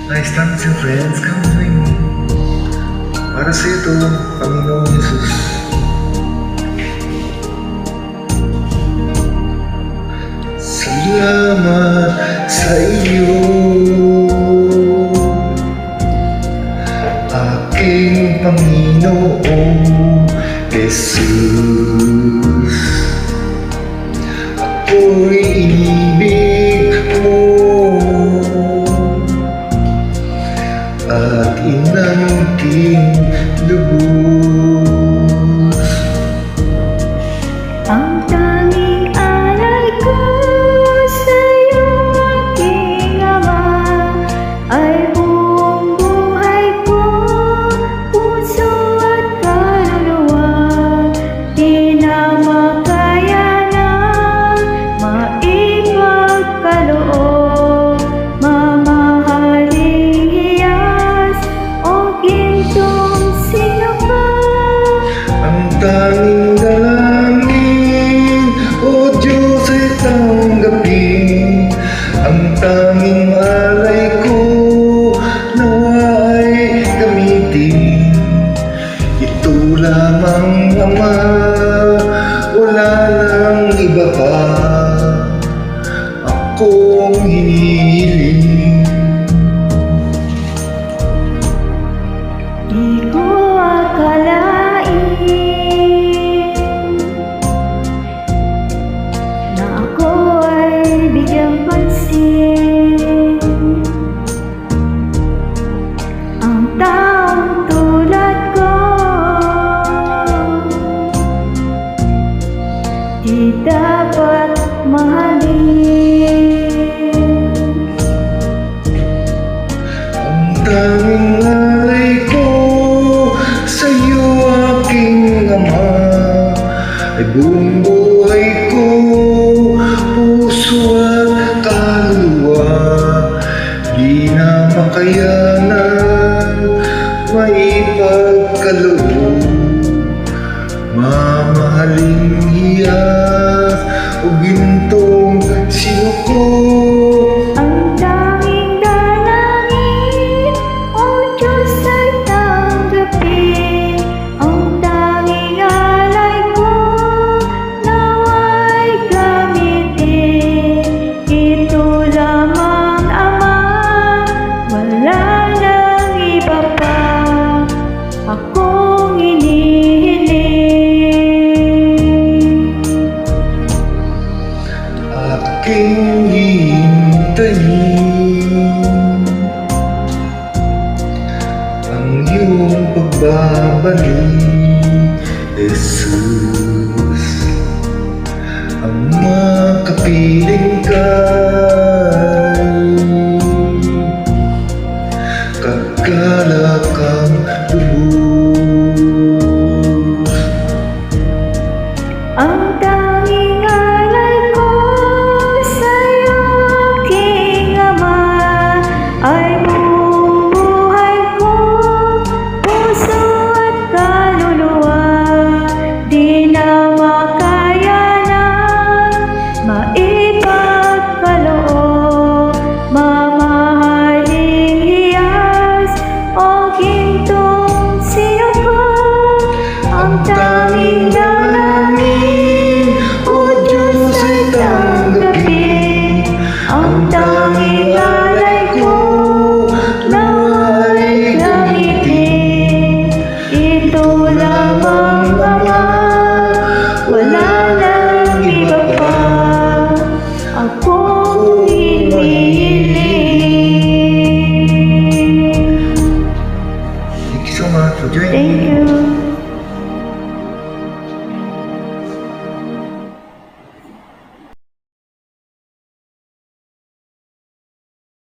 Nice times and friends, come with me. Para sa ito, Panginoong Jesus. Salamat sa iyo, aking Panginoong Jesus. Ako'y inibig mo at inangking lubos. Ang tanging alay ko sa'yo, aking Ama, ay buong buhay ko, puso at kaluluwa. Di na makayanan maipagkaloob, mamahaling hiyas o gintong sino ka. Ang tanging dalangin, O Diyos, ay tanggapin. Ang tanging alay ko, nawa ay gamitin. Ito lamang, Ama, wala nang iba pa akong hinihiling. Di ko akalain na ako ay bigyang pansin. Ang taong tulad ko di dapat mahalin. Ang tanging alay ko sa'yo, aking Ama, ay buong buhay ko, puso at kaluluwa. Di na makayanan maipagkaloob, mamahaling hiyas o gintong sino ko. Ang tanging dalangin, O Diyos, ay tanggapin. Ang tanging alay ko, nawa'y gamitin. Ito lamang, Ama, wala nang iba pa akong inihiling. Aking hintayin ang iyong pagbabalik, Jesus. Ang makapiling